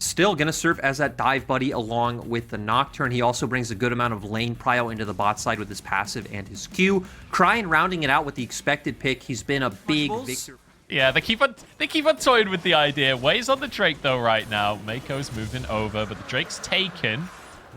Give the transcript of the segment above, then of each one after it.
Still going to serve as that dive buddy along with the Nocturne. He also brings a good amount of lane prio into the bot side with his passive and his Q. Cryin rounding it out with the expected pick. He's been a big victor. Yeah, they keep on toying with the idea. Way's on the Drake though right now. Mako's moving over, but the Drake's taken.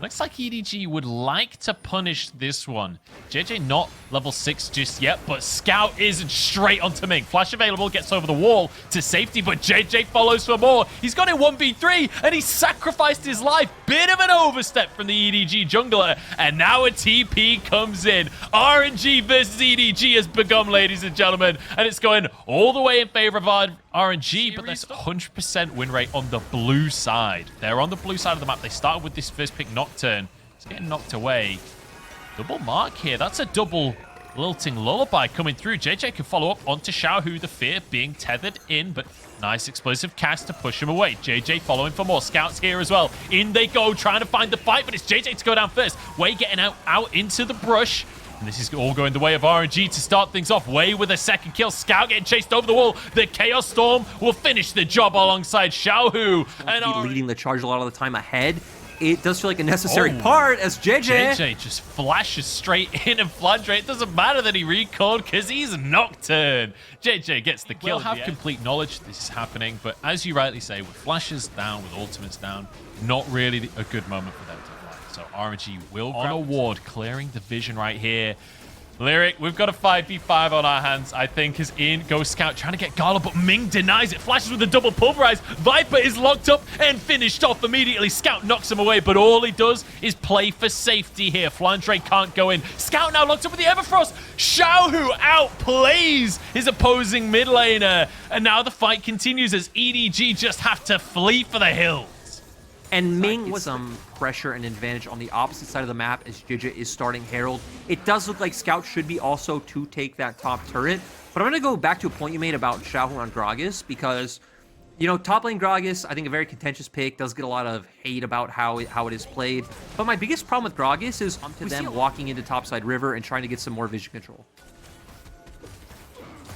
Looks like EDG would like to punish this one. JJ not level 6 just yet, but Scout is straight onto Ming. Flash available, gets over the wall to safety, but JJ follows for more. He's got it 1v3, and he sacrificed his life. Bit of an overstep from the EDG jungler, and now a TP comes in. RNG versus EDG has begun, ladies and gentlemen, and it's going all the way in favor of RNG, but that's 100% win rate on the blue side. They're on the blue side of the map. They started with this first pick, Nocturne. It's getting knocked away. Double mark here. That's a double lilting lullaby coming through. JJ can follow up onto Xiaohu, the fear being tethered in, but nice explosive cast to push him away. JJ following for more. Scouts here as well. In they go, trying to find the fight, but it's JJ to go down first. Way getting out into the brush. And this is all going the way of RNG to start things off. Way with a second kill. Scout getting chased over the wall. The Chaos Storm will finish the job alongside Xiaohu. And leading the charge a lot of the time ahead. It does feel like a necessary part as JJ just flashes straight in, and Flandre, it doesn't matter that he recalled because he's Nocturne. JJ gets the kill. We'll have complete knowledge this is happening, but as you rightly say, with flashes down, with ultimates down, not really a good moment for them to play. So RNG will grab a ward, clearing the vision right here. Lyric, we've got a 5v5 on our hands, I think, is in. Goes Scout, trying to get Gala, but Ming denies it. Flashes with a double pulverize. Viper is locked up and finished off immediately. Scout knocks him away, but all he does is play for safety here. Flandre can't go in. Scout now locked up with the Everfrost. Xiaohu outplays his opposing mid laner. And now the fight continues as EDG just have to flee for the hills. And Ming with some pressure and advantage on the opposite side of the map as Jija is starting Herald. It does look like Scout should be also to take that top turret. But I'm going to go back to a point you made about Xiaohu on Gragas because, you know, top lane Gragas, I think a very contentious pick, does get a lot of hate about how it is played. But my biggest problem with Gragas is to them walking into topside river and trying to get some more vision control.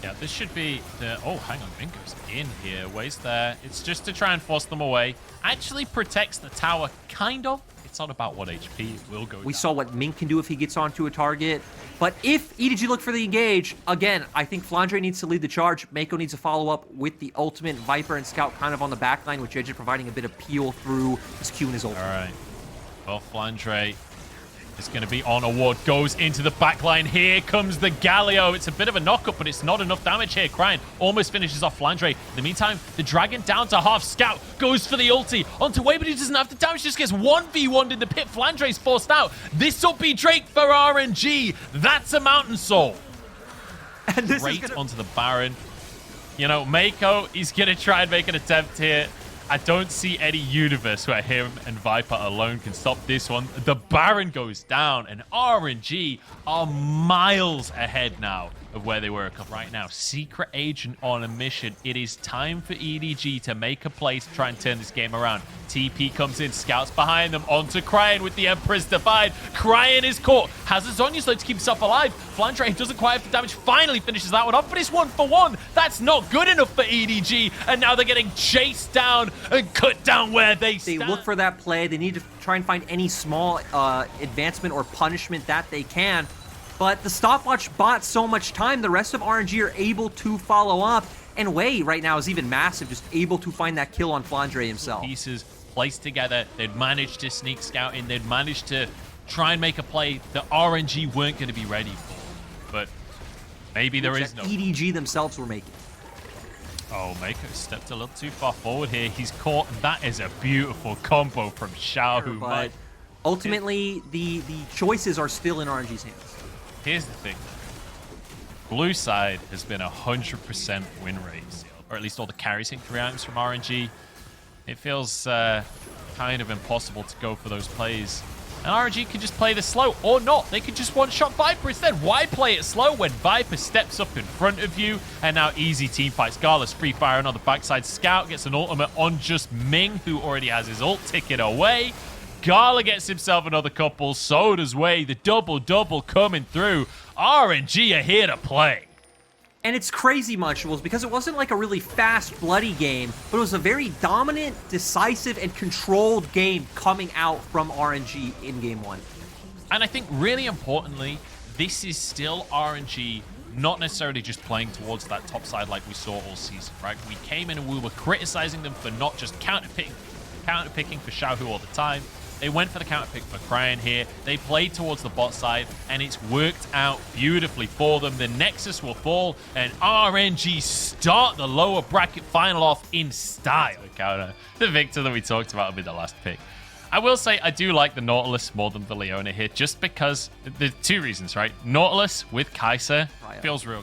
Yeah, this should be the... Oh, hang on. Ming goes in here. Way's there. It's just to try and force them away. Actually protects the tower, kind of. It's not about what HP. It will go down. We saw what Ming can do if he gets onto a target. But if EDG look for the engage, again, I think Flandre needs to lead the charge. Mako needs to follow up with the ultimate. Viper and Scout kind of on the back line, with JJ providing a bit of peel through his Q and his ult. All right. Well, Flandre is going to be on a ward. Goes into the back line. Here comes the Galio. It's a bit of a knock-up, but it's not enough damage here. Cryin almost finishes off Flandre. In the meantime, the Dragon down to half. Scout goes for the ulti. Onto Way, but he doesn't have the damage. Just gets 1v1'd in the pit. Flandre's forced out. This will be Drake for RNG. That's a Mountain Soul. And this is onto the Baron. You know, Mako, he's going to try and make an attempt here. I don't see any universe where him and Viper alone can stop this one. The Baron goes down, and RNG are miles ahead now of where they were right now. Secret agent on a mission. It is time for EDG to make a play to try and turn this game around. TP comes in, Scouts behind them, onto Cryin with the Empress Divide. Cryin is caught, has a Zhonya slow to keep himself alive. Flandre doesn't quite have the damage, finally finishes that one off, but it's 1-for-1. That's not good enough for EDG, and now they're getting chased down and cut down where they stand. They look for that play. They need to try and find any small advancement or punishment that they can. But the stopwatch bought so much time, the rest of RNG are able to follow up. And Wei right now is even massive, just able to find that kill on Flandre himself. Pieces placed together, they'd managed to sneak Scout in, they'd managed to try and make a play that RNG weren't going to be ready for. But maybe there is no... EDG themselves were making. Oh, Mako stepped a little too far forward here. He's caught. That is a beautiful combo from Xiaohu. But ultimately, the choices are still in RNG's hands. Here's the thing. Blue side has been 100% win rate, or at least all the carries in 3 items from RNG. It feels kind of impossible to go for those plays. And RNG can just play this slow, or not. They could just one-shot Viper instead. Why play it slow when Viper steps up in front of you? And now easy team fights. Gala's free firing on the backside. Scout gets an ultimate on just Ming, who already has his ult ticket away. Gala gets himself another couple. So does Wei. The double-double coming through. RNG are here to play. And it's crazy, Munchables, because it wasn't like a really fast, bloody game, but it was a very dominant, decisive, and controlled game coming out from RNG in Game 1. And I think really importantly, this is still RNG, not necessarily just playing towards that top side like we saw all season, right? We came in and we were criticizing them for not just counterpicking for Xiaohu all the time. They went for the counterpick for Cryan here. They played towards the bot side, and it's worked out beautifully for them. The Nexus will fall, and RNG start the lower bracket final off in style. Counter the Victor that we talked about in the last pick. I will say I do like the Nautilus more than the Leona here, just because there's two reasons, right? Nautilus with Kai'Sa feels real.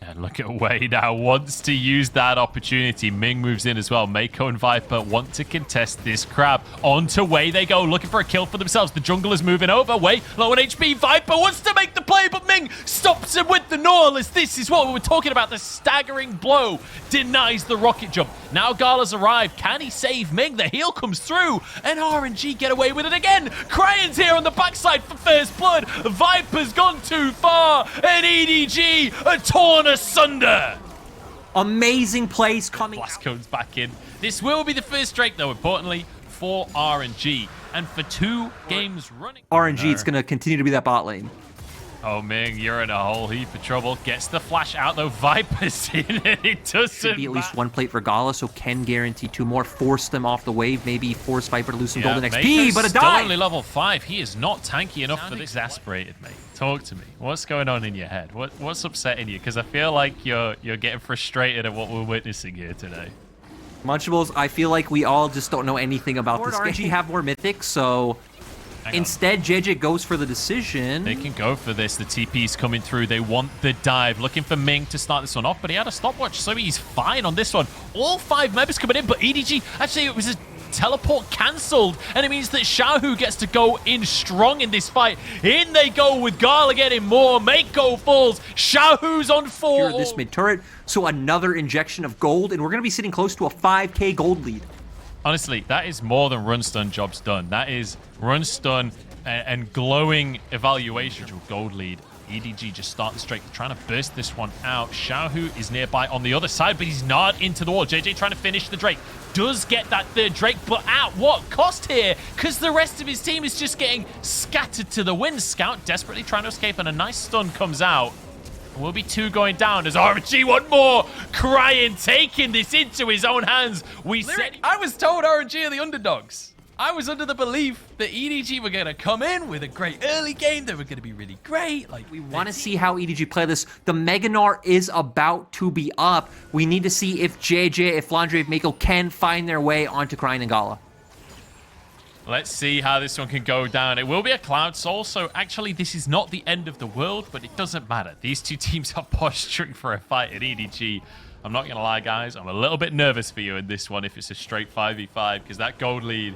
And look at Wei now, wants to use that opportunity. Ming moves in as well. Mako and Viper want to contest this crab. On to Wei they go, looking for a kill for themselves. The jungle is moving over. Wei, low on HP. Viper wants to make the play, but Ming stops him with the Nautilus. This is what we were talking about. The staggering blow denies the rocket jump. Now Gala's arrived. Can he save Ming? The heal comes through, and RNG get away with it again. Cryan's here on the backside for first blood. Viper's gone too far, and EDG are torn asunder. Amazing plays coming. Blastcone's back in. This will be the first Drake, though, importantly, for RNG. And for 2 games running. RNG, it's going to continue to be that bot lane. Oh, Ming, you're in a whole heap of trouble. Gets the flash out, though. Viper's in it. It doesn't Should be at least 1 plate for Gala, so can guarantee 2 more. Force them off the wave. Maybe force Viper to lose some golden XP, but a still dive! only level 5. He is not tanky enough for this. Exasperated, mate. Talk to me. What's going on in your head? What's upsetting you? Because I feel like you're getting frustrated at what we're witnessing here today. Munchables, I feel like we all just don't know anything about this game. RNG have more mythics, so instead JJ goes for the decision. They can go for this. The TP's coming through. They want the dive. Looking for Ming to start this one off, but he had a stopwatch, so he's fine on this one. All 5 members coming in, but EDG, actually, it was a teleport cancelled, and it means that Xiaohu gets to go in strong in this fight. In they go with Gala getting more. Mako falls. Xiaohu's on 4. Here, this mid turret, so another injection of gold, and we're going to be sitting close to a 5k gold lead. Honestly, that is more than run stun jobs done. That is run stun and glowing evaluation. Gold lead. EDG just starting straight, trying to burst this one out. Xiaohu is nearby on the other side, but he's not into the wall. JJ trying to finish the Drake. Does get that third Drake, but at what cost here? Because the rest of his team is just getting scattered to the wind. Scout desperately trying to escape, and a nice stun comes out. And will be 2 going down as RNG one more. Cryan taking this into his own hands. I was told RNG are the underdogs. I was under the belief that EDG were going to come in with a great early game. They were going to be really great. Like, we want to see how EDG play this. The Meganar is about to be up. We need to see if JJ, if Flandre, if Mako can find their way onto Cryan and Gala. Let's see how this one can go down. It will be a Cloud Soul, so actually this is not the end of the world, but it doesn't matter. These 2 teams are posturing for a fight at EDG. I'm not going to lie, guys. I'm a little bit nervous for you in this one if it's a straight 5v5, because that gold lead,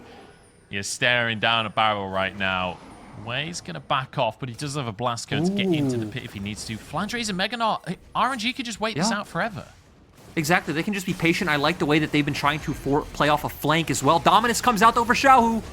you're staring down a barrel right now. Wei's going to back off, but he does have a blast cone to get into the pit if he needs to. Flandre's and Meganar, RNG could just wait this out forever. Exactly. They can just be patient. I like the way that they've been trying to play off a flank as well. Dominus comes out over Xiaohu.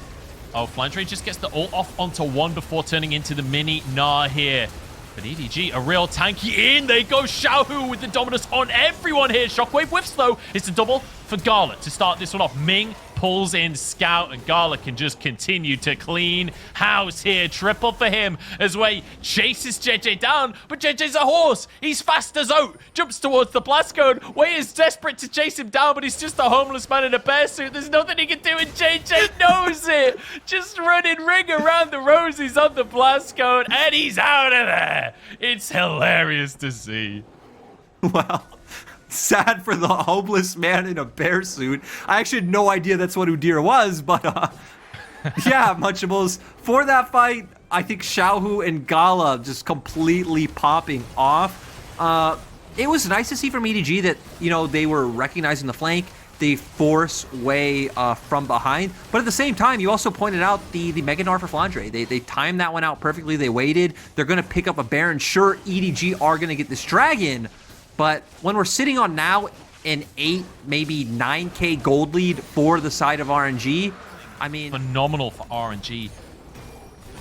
Oh, Flandre just gets the ult off onto 1 before turning into the mini Gnar here. But EDG, a real tanky in. They go Xiaohu with the dominance on everyone here. Shockwave whiffs, though. It's a double for Gala to start this one off. Ming pulls in Scout, and Gala can just continue to clean house here. Triple for him as Wei chases JJ down, but JJ's a horse. He's fast as out. Jumps towards the blast cone. Wei is desperate to chase him down, but he's just a homeless man in a bear suit. There's nothing he can do, and JJ knows it. Just running ring around the roses on the blast cone, and he's out of there. It's hilarious to see. Wow. Sad for the homeless man in a bear suit. I actually had no idea that's what Udyr was, but yeah, Munchables. For that fight, I think Xiaohu and Gala just completely popping off. It was nice to see from EDG that, you know, they were recognizing the flank. They force Wei from behind. But at the same time, you also pointed out the Mega Gnar for Flandre. They timed that one out perfectly. They waited. They're going to pick up a Baron. Sure, EDG are going to get this dragon. But when we're sitting on now an 8, maybe 9k gold lead for the side of RNG, I mean... Phenomenal for RNG.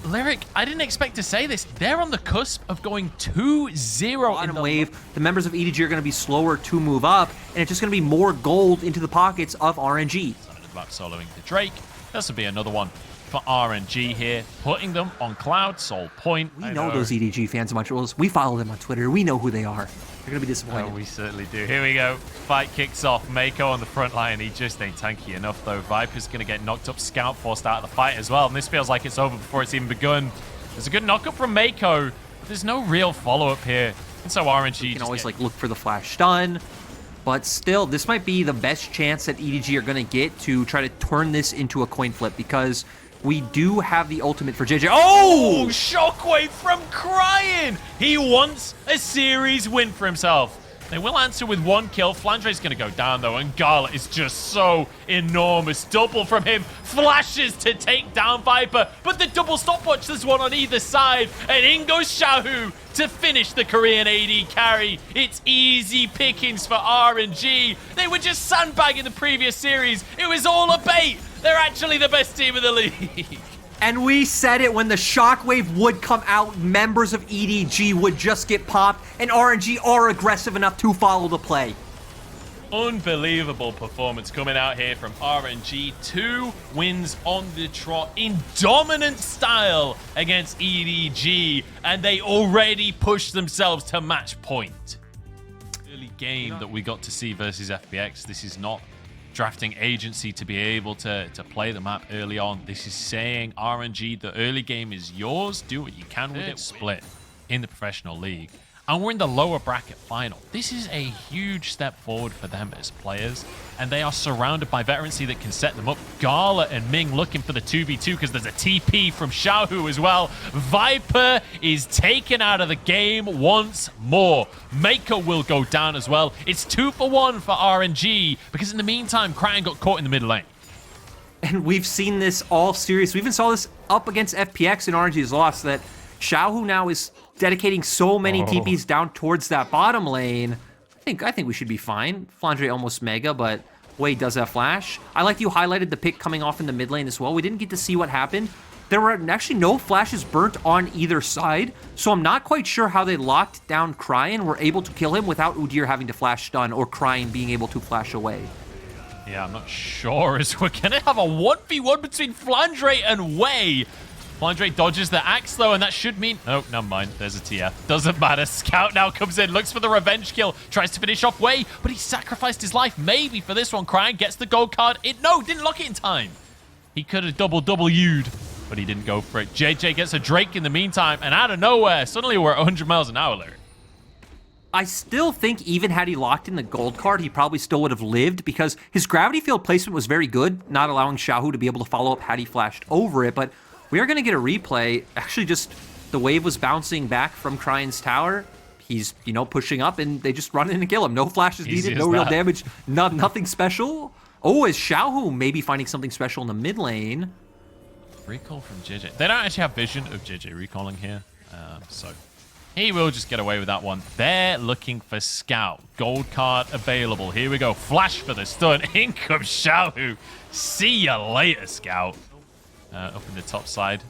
Lyric, I didn't expect to say this. They're on the cusp of going 2-0 in the wave. The members of EDG are going to be slower to move up, and it's just going to be more gold into the pockets of RNG. About soloing the Drake. This will be another one for RNG here, putting them on Cloud Soul Point. We know those EDG fans much. We follow them on Twitter. We know who they are. They're going to be disappointed. Oh, we certainly do. Here we go. Fight kicks off. Mako on the front line. He just ain't tanky enough, though. Viper's going to get knocked up. Scout forced out of the fight as well. And this feels like it's over before it's even begun. There's a good knock up from Mako. But there's no real follow-up here. And so RNG you can always like look for the flash stun. But still, this might be the best chance that EDG are going to get to try to turn this into a coin flip, because we do have the ultimate for JJ. Oh, Shockwave from Crying. He wants a series win for himself. They will answer with 1 kill. Flandre's going to go down, though, and Gala is just so enormous. Double from him. Flashes to take down Viper, but the double stopwatch, there's one on either side, and in goes Xiaohu to finish the Korean AD carry. It's easy pickings for RNG. They were just sandbagging the previous series. It was all a bait. They're actually the best team in the league. And we said it, when the shockwave would come out, members of EDG would just get popped, and RNG are aggressive enough to follow the play. Unbelievable performance coming out here from RNG. 2 wins on the trot in dominant style against EDG, and they already pushed themselves to match point. Early game that we got to see versus FPX. This is not drafting agency to be able to play the map early on. This is saying, RNG, the early game is yours. Do what you can with it. Split in the professional league. And we're in the lower bracket final. This is a huge step forward for them as players, and they are surrounded by veterancy that can set them up. Gala and Ming looking for the 2v2 because there's a TP from Xiaohu as well. Viper is taken out of the game once more. Mako will go down as well. It's 2 for 1 for RNG, because in the meantime, Kraken got caught in the mid lane. And we've seen this all series. We even saw this up against FPX in RNG's loss, that Xiaohu now is dedicating so many TPs down towards that bottom lane. I think we should be fine. Flandre almost mega, but Wade does have flash. I like you highlighted the pick coming off in the mid lane as well. We didn't get to see what happened. There were actually no flashes burnt on either side, so I'm not quite sure how they locked down Cryin, were able to kill him without Udyr having to flash stun, or Cryin being able to flash away. Yeah, I'm not sure, as we're going to have a 1v1 between Flandre and Wei. Flandre dodges the axe, though, and that should mean... Oh, never mind. There's a TF. Doesn't matter. Scout now comes in, looks for the revenge kill, tries to finish off Wei, but he sacrificed his life maybe for this one. Crying gets the gold card. No, didn't lock it in time. He could have W'd, but he didn't go for it. JJ gets a Drake in the meantime, and out of nowhere, suddenly we're at 100 miles an hour, Larry. I still think even had he locked in the gold card, he probably still would have lived, because his gravity field placement was very good, not allowing Xiaohu to be able to follow up had he flashed over it, but we are going to get a replay. Actually, just the wave was bouncing back from Cryin's tower. He's, pushing up, and they just run in and kill him. No flashes needed, no real damage, nothing special. Oh, is Xiaohu maybe finding something special in the mid lane? Recall from JJ. They don't actually have vision of JJ recalling here, so he will just get away with that one. They're looking for Scout. Gold card available. Here we go. Flash for the stun. In comes Xiaohu. See ya later, Scout. Up in the top side.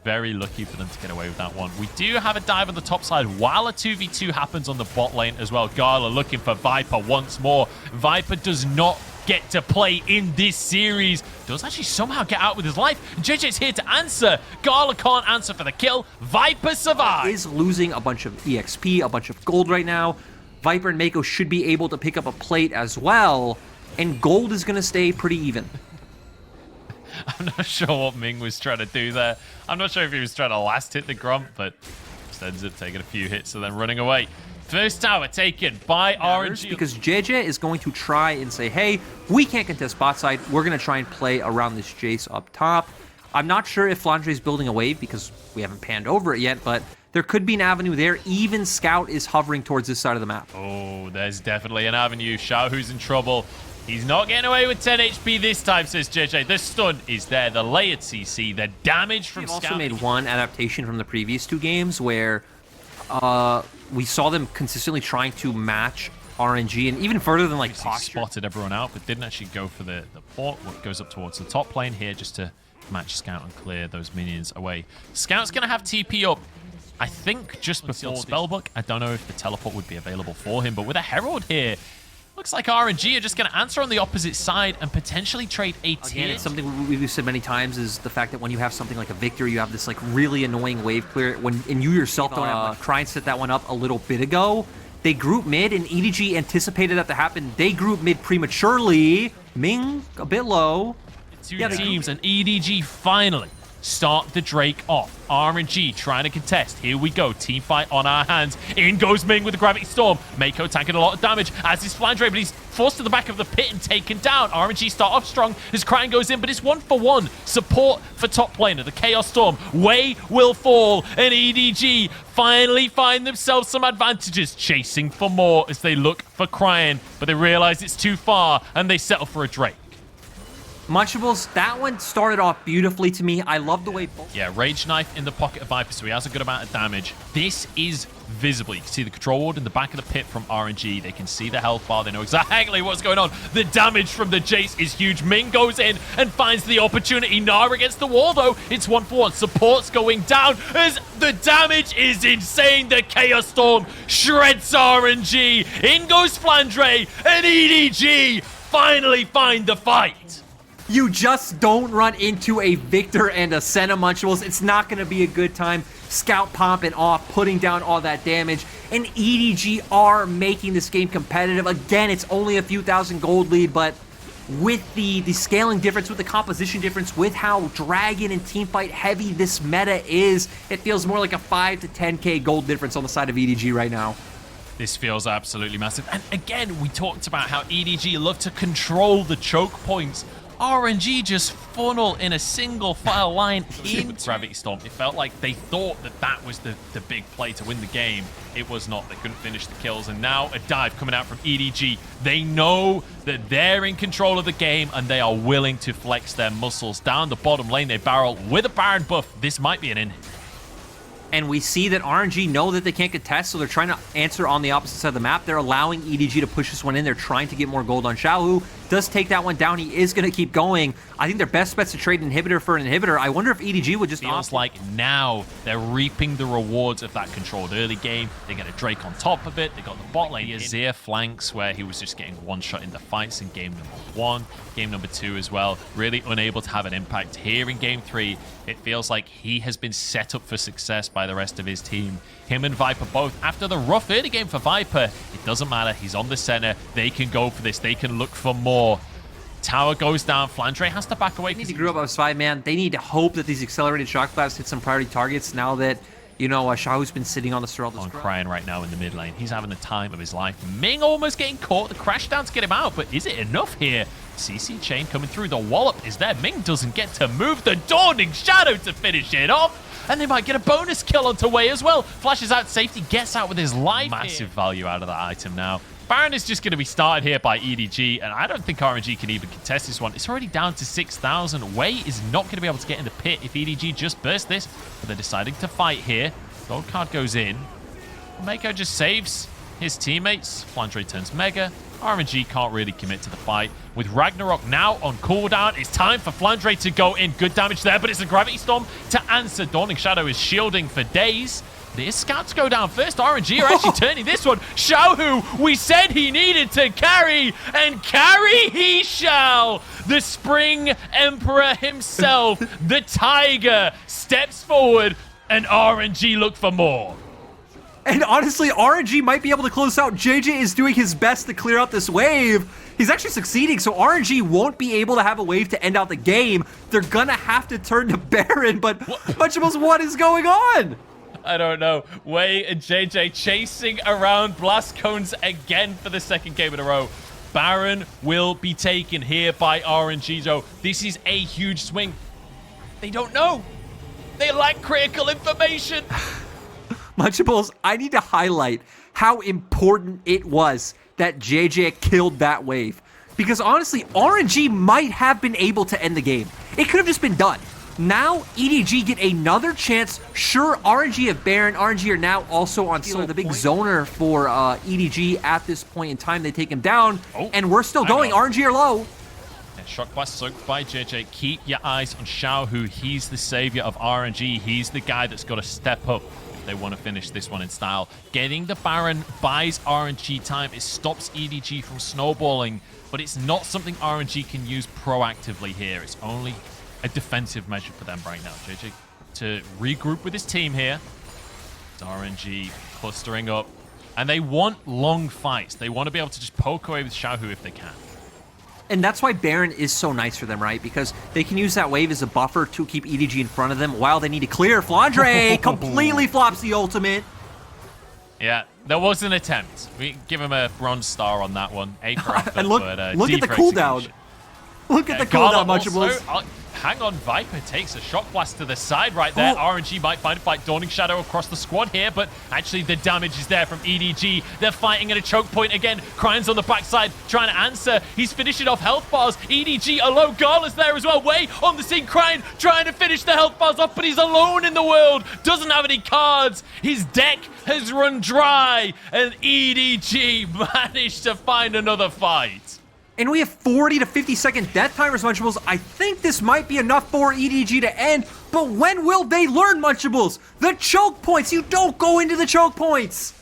Very lucky for them to get away with that one. We do have a dive on the top side while a 2v2 happens on the bot lane as well. Gala looking for Viper once more. Viper does not get to play in this series. Does actually somehow get out with his life. JJ's here to answer. Gala can't answer for the kill. Viper survives. Is losing a bunch of EXP, a bunch of gold right now. Viper and Mako should be able to pick up a plate as well. And gold is going to stay pretty even. I'm not sure what Ming was trying to do there. I'm not sure if he was trying to last hit the Grump, but just ends up taking a few hits and then running away. First tower taken by RNG. Because JJ is going to try and say, hey, we can't contest bot side. We're going to try and play around this Jace up top. I'm not sure if Flandre is building a wave because we haven't panned over it yet, but there could be an avenue there. Even Scout is hovering towards this side of the map. Oh, there's definitely an avenue. Xiaohu's in trouble. He's not getting away with 10 HP this time, says JJ. The stun is there. The layered CC, the damage from Scout. We've also made one adaptation from the previous 2 games where we saw them consistently trying to match RNG, and even further than like He posture. spotted everyone out, but didn't actually go for the port. What goes up towards the top lane here just to match Scout and clear those minions away. Scout's going to have TP up, I think, just before Spellbook. I don't know if the teleport would be available for him, but with a Herald here, looks like RNG are just going to answer on the opposite side and potentially trade a tier. Again, it's something we've said many times is the fact that when you have something like a Victor, you have this like really annoying wave clear. And you yourself don't have Krine set that one up a little bit ago. They group mid, and EDG anticipated that to happen. They group mid prematurely. Ming a bit low. Two teams, and EDG finally start the Drake off. RNG trying to contest. Here we go. Team fight on our hands. In goes Ming with the Gravity Storm. Mako tanking a lot of damage, as is Flandre, but he's forced to the back of the pit and taken down. RNG start off strong as Krine goes in, but it's 1-for-1 support for top laner. The Chaos Storm. Wei will fall, and EDG finally find themselves some advantages, chasing for more as they look for Krine, but they realize it's too far, and they settle for a Drake. Munchables, that one started off beautifully to me. I love the way both. Yeah, Rage Knife in the pocket of Viper, so he has a good amount of damage. This is visible. You can see the control ward in the back of the pit from RNG. They can see the health bar. They know exactly what's going on. The damage from the Jace is huge. Ming goes in and finds the opportunity. Nara against the wall, though. It's 1-for-1. Support's going down as the damage is insane. The Chaos Storm shreds RNG. In goes Flandre, and EDG finally find the fight. You just don't run into a Victor and a Senna, Munchables. It's not going to be a good time. Scout popping off, putting down all that damage. And EDG are making this game competitive. Again, it's only a few thousand gold lead, but with the scaling difference, with the composition difference, with how Dragon and Teamfight heavy this meta is, it feels more like a 5 to 10k gold difference on the side of EDG right now. This feels absolutely massive. And again, we talked about how EDG love to control the choke points. RNG just funnel in a single file line into Gravity Storm. It felt like they thought that that was the big play to win the game. It was not. They couldn't finish the kills. And now a dive coming out from EDG. They know that they're in control of the game, and they are willing to flex their muscles. Down the bottom lane, they barrel with a Baron buff. This might be an in. And we see that RNG know that they can't contest, so they're trying to answer on the opposite side of the map. They're allowing EDG to push this one in. They're trying to get more gold on Xiaohu. Does take that one down. He is going to keep going. I think their best bet's to trade inhibitor for an inhibitor. I wonder if EDG would just... Feels like now they're reaping the rewards of that controlled early game. They get a Drake on top of it. They got the bot lane. Azir flanks where he was just getting one shot in the fights in game number 1. Game number 2 as well. Really unable to have an impact here in game 3. It feels like he has been set up for success by the rest of his team. Him and Viper both. After the rough early game for Viper, it doesn't matter. He's on the center. They can go for this. They can look for more. Tower goes down. Flandre has to back away. They need to group up as 5-man. They need to hope that these accelerated shock blasts hit some priority targets now that, you know, Xiaohu's been sitting on the Sorrel. On Krine right now in the mid lane. He's having the time of his life. Ming almost getting caught. The crash down to get him out, but is it enough here? CC chain coming through. The wallop is there. Ming doesn't get to move. The Dawning Shadow to finish it off. And they might get a bonus kill onto Wei as well. Flashes out safety, gets out with his life. Massive value out of that item now. Baron is just going to be started here by EDG, and I don't think RNG can even contest this one. It's already down to 6,000. Wei is not going to be able to get in the pit if EDG just burst this, but they're deciding to fight here. Gold card goes in. Mako just saves his teammates. Flandre turns Mega. RNG can't really commit to the fight. With Ragnarok now on cooldown, it's time for Flandre to go in. Good damage there, but it's a Gravity Storm to answer. Dawning Shadow is shielding for days. His scouts go down first. RNG are actually turning this one. Xiaohu, we said he needed to carry, and carry he shall. The Spring Emperor himself, the Tiger, steps forward, and RNG look for more. And honestly, RNG might be able to close out. JJ is doing his best to clear out this wave. He's actually succeeding, so RNG won't be able to have a wave to end out the game. They're gonna have to turn to Baron, but Munchables, what is going on? I don't know. Wei and JJ chasing around blast cones again for the second game in a row. Baron will be taken here by RNG, though. This is a huge swing. They don't know. They lack critical information. Munchables, I need to highlight how important it was that JJ killed that wave. Because honestly, RNG might have been able to end the game. It could have just been done. Now EDG get another chance. Sure, RNG have Baron. RNG are now also on Stealer, the big zoner for EDG at this point in time. They take him down, and we're still going. RNG are low. Shock blast soaked by JJ. Keep your eyes on Xiaohu. He's the savior of RNG. He's the guy that's got to step up if they want to finish this one in style. Getting the Baron buys RNG time. It stops EDG from snowballing, but it's not something RNG can use proactively here. It's only a defensive measure for them right now. JJ to regroup with his team here. It's RNG clustering up, and they want long fights. They want to be able to just poke away with Xiaohu if they can. And that's why Baron is so nice for them, right? Because they can use that wave as a buffer to keep EDG in front of them while they need to clear. Flandre completely flops the ultimate. Yeah, there was an attempt. We give him a bronze star on that one. A for effort, And look but, at D the for cooldown. execution. Look at the cooldown, also, Munchables. hang on, Viper takes a shock blast to the side right there. RNG might find a fight. Dawning Shadow across the squad here, but actually the damage is there from EDG. They're fighting at a choke point again. Cryon's on the backside trying to answer. He's finishing off health bars. EDG alone. Gala's there as well. Way on the scene. Cryon trying to finish the health bars off, but he's alone in the world. Doesn't have any cards. His deck has run dry, and EDG managed to find another fight. And we have 40 to 50-second death timers, Munchables. I think this might be enough for EDG to end, but when will they learn, Munchables? The choke points! You don't go into the choke points!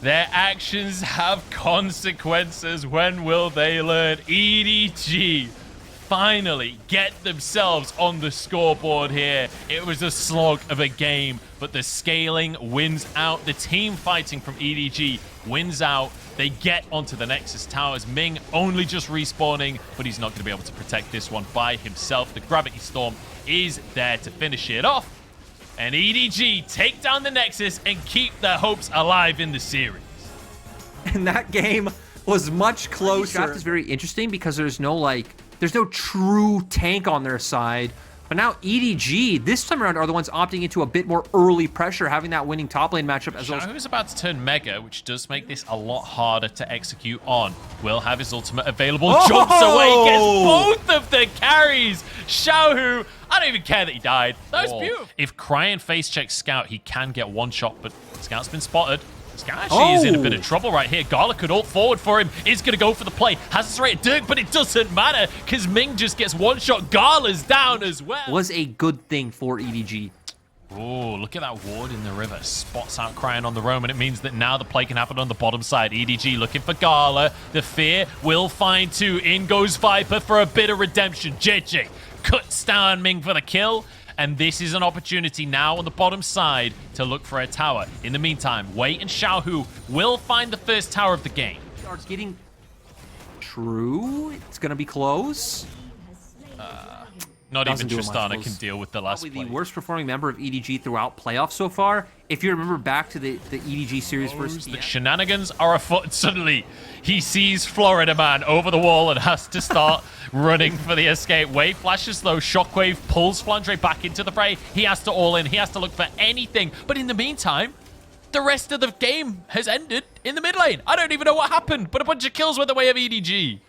Their actions have consequences. When will they learn? EDG finally get themselves on the scoreboard here. It was a slog of a game, but the scaling wins out. The team fighting from EDG wins out. They get onto the Nexus towers. Ming only just respawning, but he's not going to be able to protect this one by himself. The Gravity Storm is there to finish it off. And EDG take down the Nexus and keep their hopes alive in the series. And that game was much closer. This draft is very interesting because there's no true tank on their side. But now EDG, this time around, are the ones opting into a bit more early pressure, having that winning top lane matchup as well. Xiaohu's about to turn Mega, which does make this a lot harder to execute on. Will have his ultimate available, jumps away, gets both of the carries. Xiaohu, I don't even care that he died. That was beautiful. If Cryon face checks Scout, he can get one shot, but Scout's been spotted. Scout actually is in a bit of trouble right here. Gala could ult forward for him. Is going to go for the play. Has this rated Dirk, but it doesn't matter because Ming just gets one shot. Gala's down as well. Was a good thing for EDG. Oh, look at that ward in the river. Spots out Cryon on the roam, and it means that now the play can happen on the bottom side. EDG looking for Gala. The fear will find two. In goes Viper for a bit of redemption. JJ cuts down Ming for the kill. And this is an opportunity now on the bottom side to look for a tower. In the meantime, Wei and Xiaohu will find the first tower of the game. Starts getting true. It's going to be close. Not even Tristana can deal with the last Probably play. the worst performing member of EDG throughout playoffs so far. If you remember back to the EDG series versus The shenanigans are afoot. Suddenly, he sees Florida Man over the wall and has to start running for the escape. Wave flashes though. Shockwave pulls Flandre back into the fray. He has to all in. He has to look for anything. But in the meantime, the rest of the game has ended in the mid lane. I don't even know what happened, but a bunch of kills went the way of EDG.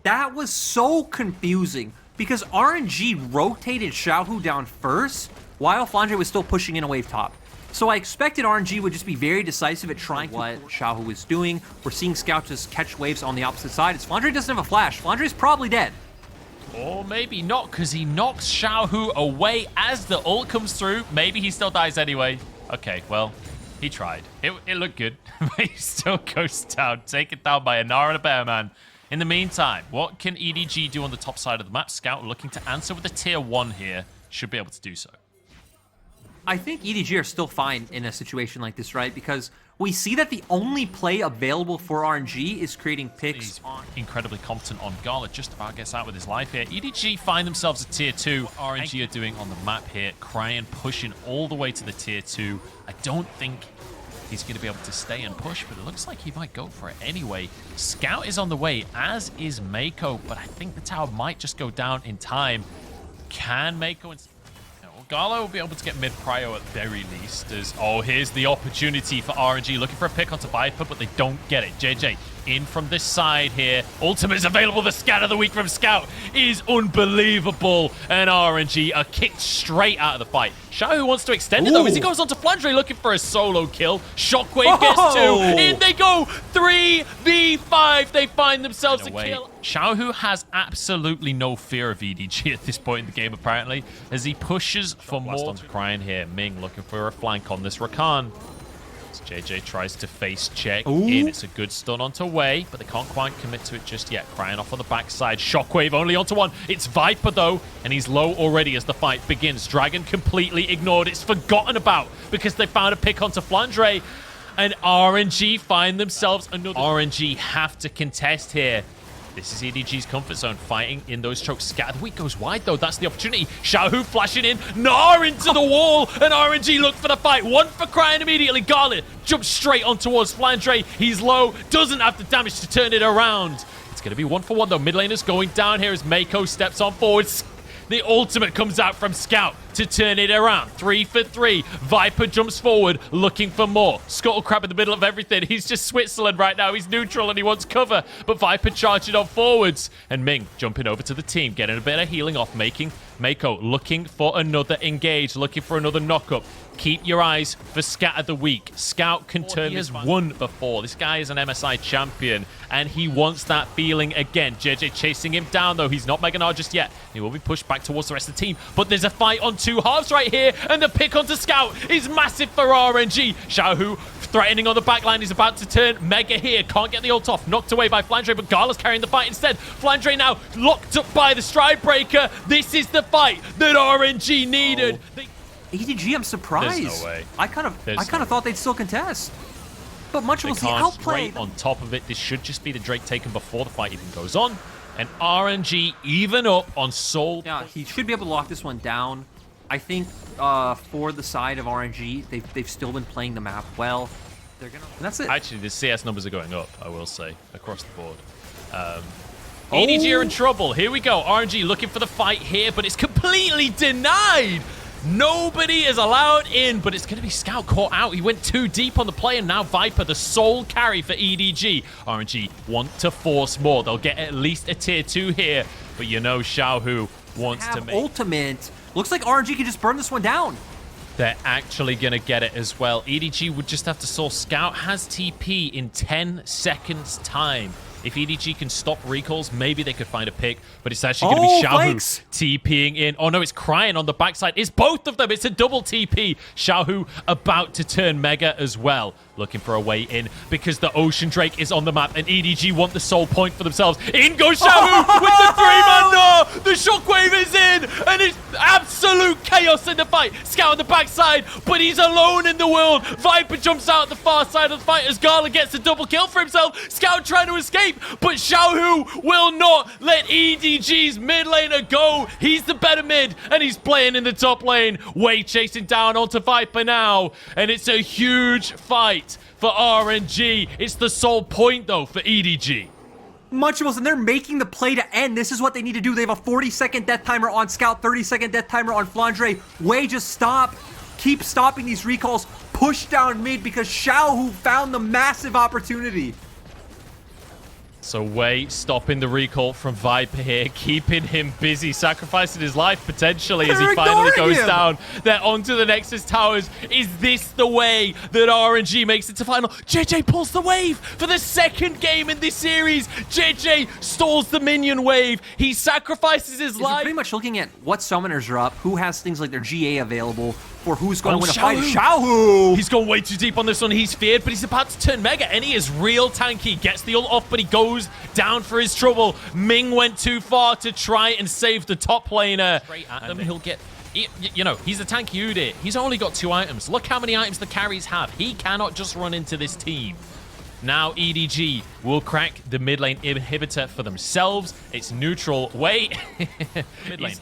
That was so confusing because RNG rotated Xiaohu down first while Flandre was still pushing in a wave top. So I expected RNG would just be very decisive at trying what Xiaohu was doing. We're seeing Scout just catch waves on the opposite side. As Flandre doesn't have a flash. Flandre's probably dead. Or maybe not, because he knocks Xiaohu away as the ult comes through. Maybe he still dies anyway. Okay, well, he tried. It looked good, but he still goes down. Taken down by a Nara and a Bear Man. In the meantime, what can EDG do on the top side of the map? Scout looking to answer with a tier 1 here. Should be able to do so. I think EDG are still fine in a situation like this, right? Because we see that the only play available for RNG is creating picks. He's incredibly competent on Gala, just about gets out with his life here. EDG find themselves at tier 2. What RNG are doing on the map here. Cryon pushing all the way to the tier 2. I don't think he's going to be able to stay and push, but it looks like he might go for it anyway. Scout is on the way, as is Mako, but I think the tower might just go down in time. Can Mako and Gala will be able to get mid-prio at very least. As, oh, here's the opportunity for RNG. Looking for a pick onto Viper, but they don't get it. JJ in from this side here. Ultimate is available. The scat of the week from Scout is unbelievable. And RNG are kicked straight out of the fight. Xiaohu wants to extend it though as he goes on to Flandre looking for a solo kill. Shockwave gets 2. In they go. 3v5. They find themselves a kill. Xiaohu has absolutely no fear of EDG at this point in the game, apparently, as he pushes for more. Onto Crying here. Ming looking for a flank on this Rakan. As JJ tries to face check in. It's a good stun onto Wei, but they can't quite commit to it just yet. Crying off on the backside. Shockwave only onto 1. It's Viper, though, and he's low already as the fight begins. Dragon completely ignored. It's forgotten about because they found a pick onto Flandre, and RNG find themselves another. RNG have to contest here. This is EDG's comfort zone, fighting in those chokes. Scat of the week goes wide, though. That's the opportunity. Xiaohu flashing in. Gnar into the wall. And RNG look for the fight. 1 for Crying immediately. Garlet jumps straight on towards Flandre. He's low. Doesn't have the damage to turn it around. It's going to be 1 for 1, though. Mid laner's going down here as Mako steps on forward. The ultimate comes out from Scout to turn it around. 3 for 3. Viper jumps forward, looking for more. Scuttlecrab in the middle of everything. He's just Switzerland right now. He's neutral and he wants cover. But Viper charging on forwards. And Ming jumping over to the team, getting a bit of healing off, making Mako looking for another engage, looking for another knock-up. Keep your eyes for Scat of the week. Scout can turn. He has won before. This guy is an MSI champion, and he wants that feeling again. JJ chasing him down, though. He's not Mega Gnar just yet. He will be pushed back towards the rest of the team, but there's a fight on 2 halves right here, and the pick onto Scout is massive for RNG. Xiaohu threatening on the backline. He's about to turn Mega here. Can't get the ult off. Knocked away by Flandre, but Gala's carrying the fight instead. Flandre now locked up by the Stride Breaker. This is the fight that RNG needed. EDG, I'm surprised. There's no way. I kind of thought they'd still contest. But much was the outplay. On top of it, this should just be the Drake taken before the fight even goes on. And RNG even up on Soul. Yeah, he should be able to lock this one down. I think for the side of RNG, they've still been playing the map well. They're gonna. And that's it. Actually, the CS numbers are going up, I will say, across the board. EDG are in trouble. Here we go. RNG looking for the fight here, but it's completely denied. Nobody is allowed in, but it's going to be Scout caught out. He went too deep on the play, and now Viper, the sole carry for EDG. RNG want to force more. They'll get at least a tier 2 here, but you know Xiaohu wants to make... ultimate. Looks like RNG can just burn this one down. They're actually going to get it as well. EDG would just have to soul. Scout has TP in 10 seconds time. If EDG can stop recalls, maybe they could find a pick, but it's actually going to be Xiaohu TPing in. Oh no, it's Crying on the backside. It's both of them. It's a double TP. Xiaohu about to turn Mega as well. Looking for a way in because the Ocean Drake is on the map and EDG want the soul point for themselves. In goes Xiaohu with the 3-man Gnar. The Shockwave is in and it's absolute chaos in the fight. Scout on the backside, but he's alone in the world. Viper jumps out the far side of the fight as Gala gets a double kill for himself. Scout trying to escape, but Xiaohu will not let EDG's mid laner go. He's the better mid and he's playing in the top lane. Wei chasing down onto Viper now, and it's a huge fight for RNG. It's the sole point, though, for EDG. Munchables, and they're making the play to end. This is what they need to do. They have a 40-second death timer on Scout, 30-second death timer on Flandre. Wei, just stop. Keep stopping these recalls. Push down mid because Xiaohu found the massive opportunity. So Wei stopping the recall from Viper here, keeping him busy, sacrificing his life potentially as he finally goes down. They're onto the Nexus Towers. Is this the way that RNG makes it to final? JJ pulls the wave for the second game in this series. JJ stalls the minion wave. He sacrifices his life. Pretty much looking at what summoners are up, who has things like their GA available, for who's going to win a fight. Xiaohu! He's gone way too deep on this one. He's feared, but he's about to turn Mega, and he is real tanky. Gets the ult off, but he goes down for his trouble. Ming went too far to try and save the top laner. Straight at them, he'll get... You know, he's a tanky Udyr. He's only got 2 items. Look how many items the carries have. He cannot just run into this team. Now EDG will crack the mid lane inhibitor for themselves. It's neutral. Wait. Mid lane.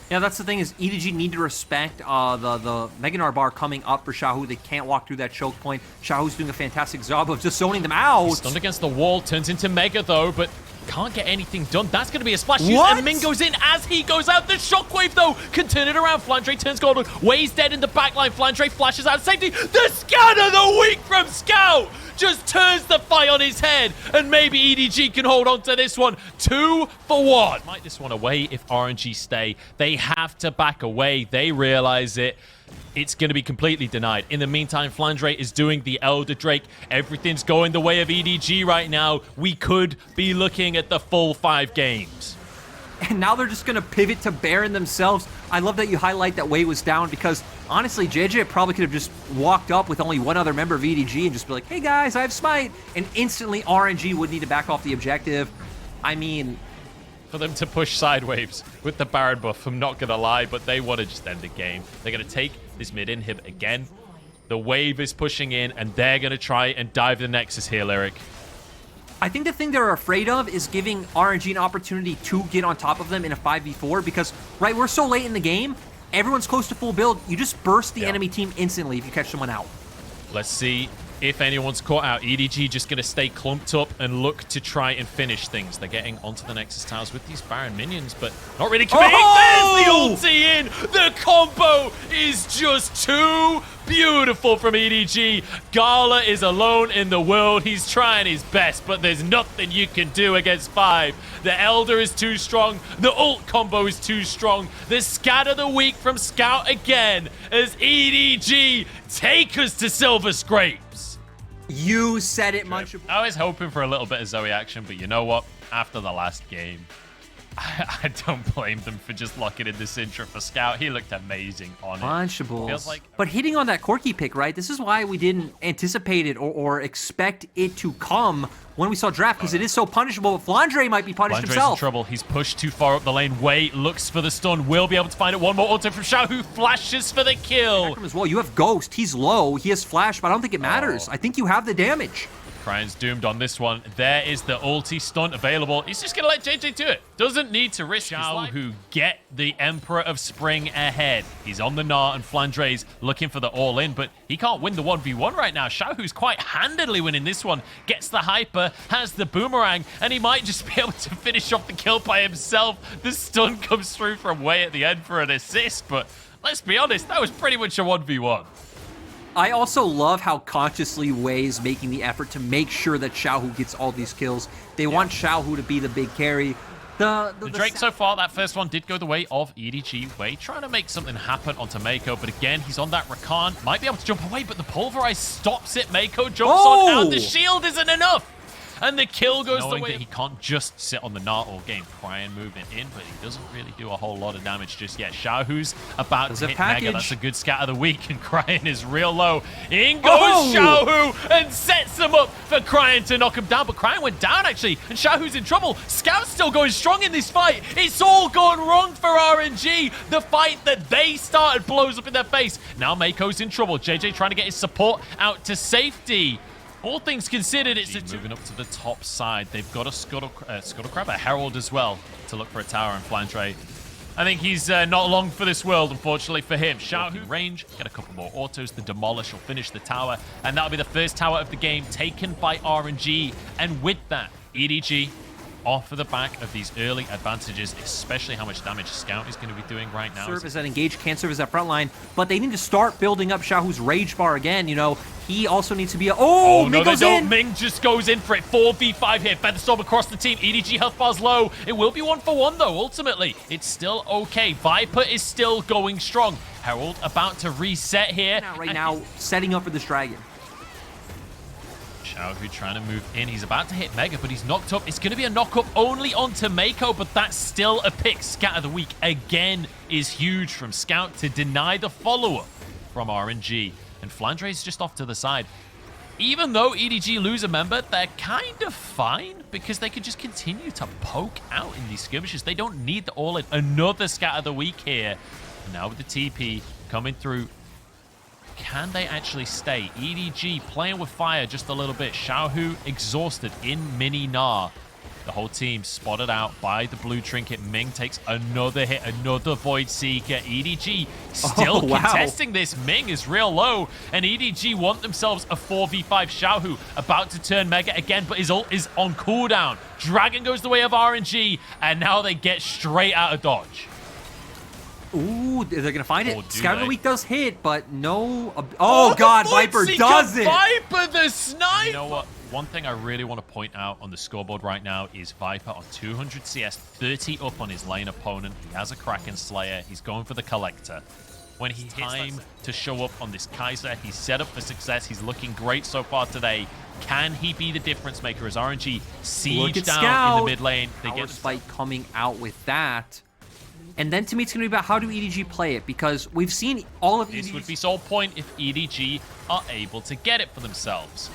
Yeah, that's the thing is EDG need to respect the Mega Gnar bar coming up for Xiaohu. They can't walk through that choke point. Xiaohu's doing a fantastic job of just zoning them out. He's stunned against the wall, turns into Mega though, but can't get anything done. That's going to be a splash. What? And Ming goes in as he goes out. The shockwave, though, can turn it around. Flandre turns golden. Way's dead in the backline. Flandre flashes out safety. The scan of the week from Scout just turns the fight on his head. And maybe EDG can hold on to this one. 2 for 1. Might this one away if RNG stay. They have to back away. They realize it. It's going to be completely denied. In the meantime, Flandre is doing the Elder Drake. Everything's going the way of EDG right now. We could be looking at the full 5 games. And now they're just going to pivot to Baron themselves. I love that you highlight that Way was down because, honestly, JJ probably could have just walked up with only one other member of EDG and just be like, hey guys, I have Smite. And instantly RNG would need to back off the objective. I mean... For them to push sideways with the Baron buff, I'm not going to lie, but they want to just end the game. They're going to take this mid inhib again. The wave is pushing in, and they're going to try and dive the Nexus here, Lyric. I think the thing they're afraid of is giving RNG an opportunity to get on top of them in a 5v4 because, right, we're so late in the game, everyone's close to full build, you just burst the enemy team instantly if you catch someone out. Let's see if anyone's caught out. EDG just going to stay clumped up and look to try and finish things. They're getting onto the Nexus towers with these Baron minions, but not really committing. Oh! There's the ulti in. The combo is just too beautiful from EDG. Gala is alone in the world. He's trying his best, but there's nothing you can do against 5. The Elder is too strong. The ult combo is too strong. The scatter the week from Scout again as EDG take us to Silver Scrapes. You said it, Munchable. I was hoping for a little bit of Zoe action, but you know what? After the last game, I don't blame them for just locking in this intro for Scout. He looked amazing on it. Munchables. Like... But hitting on that Corki pick, right? This is why we didn't anticipate it or expect it to come when we saw draft, because it is so punishable. But Flandre might be punished Flandre's himself. in trouble. He's pushed too far up the lane. Way looks for the stun. Will be able to find it. One more auto from Xiao, who flashes for the kill. As well, you have Ghost. He's low. He has Flash, but I don't think it matters. I think you have the damage. Cryan's doomed on this one. There is the ulti stunt available. He's just going to let JJ do it. Doesn't need to risk his life. Who get the Emperor of Spring ahead. He's on the Gnar, and Flandre's looking for the all-in, but he can't win the 1v1 right now. Xiao, who's quite handedly winning this one, gets the hyper, has the boomerang, and he might just be able to finish off the kill by himself. The stun comes through from Way at the end for an assist, but let's be honest, that was pretty much a 1v1. I also love how consciously Wei is making the effort to make sure that Xiaohu gets all these kills. They want Xiaohu to be the big carry. The Drake so far, that first one did go the way of EDG. Wei trying to make something happen onto Mako, but again, he's on that Rakan. Might be able to jump away, but the Pulverize stops it. Mako jumps on, and the shield isn't enough. And the kill goes the way that he can't just sit on the Gnar all game. Cryan moving in, but he doesn't really do a whole lot of damage just yet. Xiaohu's about to hit Mega. That's a good scat of the week, and Cryan is real low. In goes Xiaohu and sets him up for Cryan to knock him down. But Cryan went down, actually, and Xiaohu's in trouble. Scout's still going strong in this fight. It's all gone wrong for RNG. The fight that they started blows up in their face. Now Mako's in trouble. JJ trying to get his support out to safety. All things considered, it's moving up to the top side. They've got a Scuttlecrab, a Herald as well, to look for a tower in Flandre. I think he's not long for this world, unfortunately for him. Xiaohu range, get a couple more autos. The Demolish will finish the tower, and that'll be the first tower of the game taken by RNG. And with that, EDG off of the back of these early advantages, especially how much damage Scout is going to be doing right now. Serve as that engage, can't serve as that front line, but they need to start building up Xiaohu's Rage Bar again. You know, he also needs to be a... Oh, no, Ming goes they don't. in. Ming just goes in for it. 4v5 here. Featherstorm across the team. EDG health bar's low. It will be 1-for-1, though, ultimately. It's still okay. Viper is still going strong. Herald about to reset here. Right now, setting up for this dragon. Xiaohu trying to move in. He's about to hit Mega, but he's knocked up. It's going to be a knock-up only onto Mako, but that's still a pick. Scat of the week, again, is huge from Scout to deny the follow-up from RNG. And Flandre is just off to the side. Even though EDG lose a member, they're kind of fine because they can just continue to poke out in these skirmishes. They don't need the all-in. Another Scat of the week here. And now with the TP coming through, can they actually stay? EDG playing with fire just a little bit. Xiaohu exhausted in mini Gnar. The whole team spotted out by the blue trinket. Ming takes another hit, another Void Seeker. EDG still contesting this. Ming is real low, and EDG want themselves a 4v5. Xiaohu about to turn Mega again, but his ult is on cooldown. Dragon goes the way of RNG, and now they get straight out of dodge. Ooh, they're going to find it. Scout of the they? Week does hit, but no... Oh, God, Viper does it! Viper the snipe! You know what? One thing I really want to point out on the scoreboard right now is Viper on 200 CS, 30 up on his lane opponent. He has a Kraken Slayer. He's going for the Collector. When he time to show up on this Kaiser, he's set up for success. He's looking great so far today. Can he be the difference maker as RNG siege down in the mid lane? They get Spike coming out with that. And then to me, it's going to be about how do EDG play it, because we've seen all of this EDG. would be sole point if EDG are able to get it for themselves.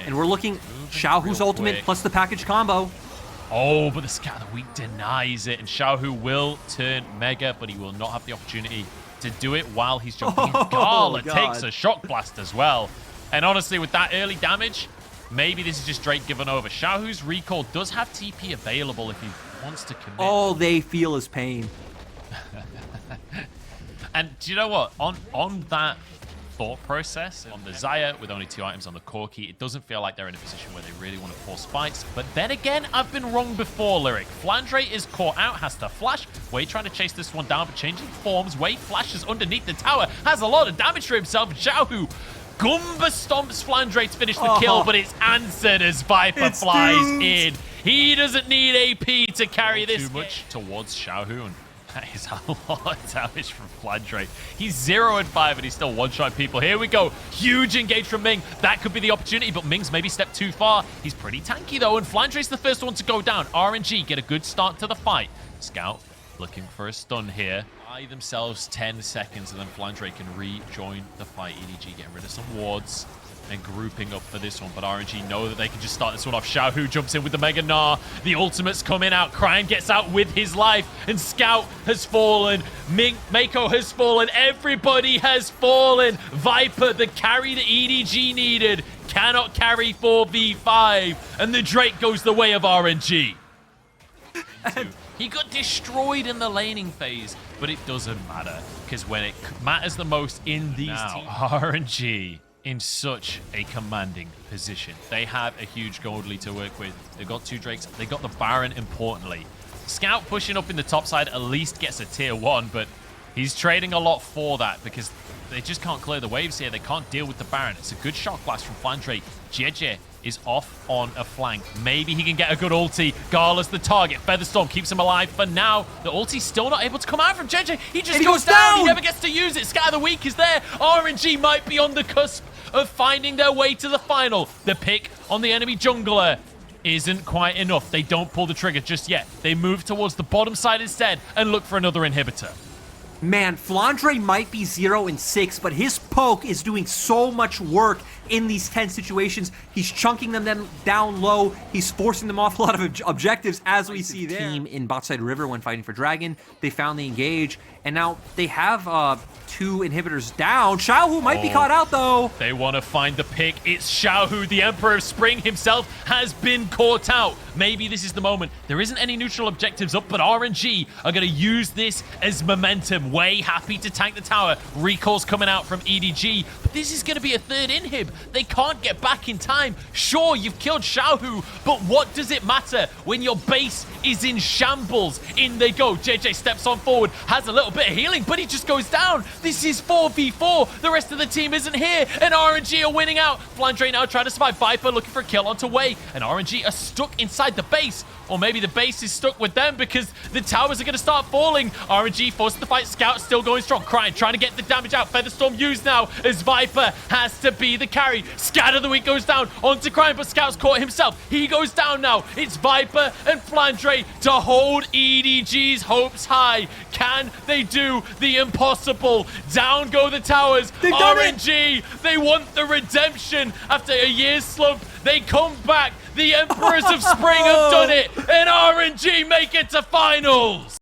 And we're looking Xiaohu's ultimate plus the package combo. Oh, but the Scout of the Week denies it, and Xiaohu will turn Mega, but he will not have the opportunity to do it while he's jumping. Gala takes a shock blast as well. And honestly, with that early damage, maybe this is just Drake giving over. Xiaohu's recall does have TP available if he wants to commit. All they feel is pain. And do you know what? On that thought process, on the Xayah with only 2 items on the core key, it doesn't feel like they're in a position where they really want to force fights. But then again, I've been wrong before, Lyric. Flandre is caught out, has to flash. Wei trying to chase this one down, but changing forms. Wei flashes underneath the tower, has a lot of damage for himself. Xiaohu Goomba stomps Flandre to finish the kill, but it's answered as Viper flies in. He doesn't need AP to carry this too much towards Xiaohu, and that is a lot of damage from Flandre. He's 0-5, and he's still one-shot people. Here we go. Huge engage from Ming. That could be the opportunity, but Ming's maybe stepped too far. He's pretty tanky, though, and Flandre's the first one to go down. RNG get a good start to the fight. Scout looking for a stun here. Buy themselves 10 seconds, and then Flandre can rejoin the fight. EDG getting rid of some wards and grouping up for this one, but RNG know that they can just start this one off. Xiaohu jumps in with the Mega Gnar. The ultimate's coming out. Crime gets out with his life, and Scout has fallen. Mako has fallen. Everybody has fallen. Viper, the carry that EDG needed, cannot carry 4v5, and the Drake goes the way of RNG. He got destroyed in the laning phase, but it doesn't matter, because when it matters the most in these teams, RNG in such a commanding position. They have a huge gold lead to work with. They've got 2 Drakes. They got the Baron, importantly. Scout pushing up in the top side at least gets a tier 1, but he's trading a lot for that because they just can't clear the waves here. They can't deal with the Baron. It's a good shock blast from Flandre. JJ is off on a flank. Maybe he can get a good ulti. Gala's the target. Featherstorm keeps him alive for now. The ulti's still not able to come out from JJ. He just goes down. He never gets to use it. Scout of the Week is there. RNG might be on the cusp of finding their way to the final. The pick on the enemy jungler isn't quite enough. They don't pull the trigger just yet. They move towards the bottom side instead and look for another inhibitor. Man, Flandre might be 0-6, but his poke is doing so much work in these tense situations. He's chunking them down low. He's forcing them off a lot of objectives, as we see there. Team in Botside River when fighting for Dragon. They found the engage, and now they have 2 inhibitors down. Xiaohu might be caught out, though. They want to find the pick. It's Xiaohu. The Emperor of Spring himself has been caught out. Maybe this is the moment. There isn't any neutral objectives up, but RNG are going to use this as momentum. Way happy to tank the tower. Recall's coming out from EDG, but this is going to be a 3rd inhib. They can't get back in time. Sure, you've killed Xiaohu, but what does it matter when your base is in shambles? In they go. JJ steps on forward, has a little bit of healing, but he just goes down. This is 4v4. The rest of the team isn't here, and RNG are winning out. Flandre now trying to survive. Viper looking for a kill onto Wei, and RNG are stuck inside the base. Or maybe the base is stuck with them because the towers are going to start falling. RNG forced the fight. Scout still going strong. Crying, trying to get the damage out. Featherstorm used now as Viper has to be the carry. Scout of the Week goes down onto Crying, but Scout's caught himself. He goes down now. It's Viper and Flandre to hold EDG's hopes high. Can they do the impossible? Down go the towers. RNG, they want the redemption after a year's slump. They come back. The Emperors of Spring have done it, and RNG make it to finals.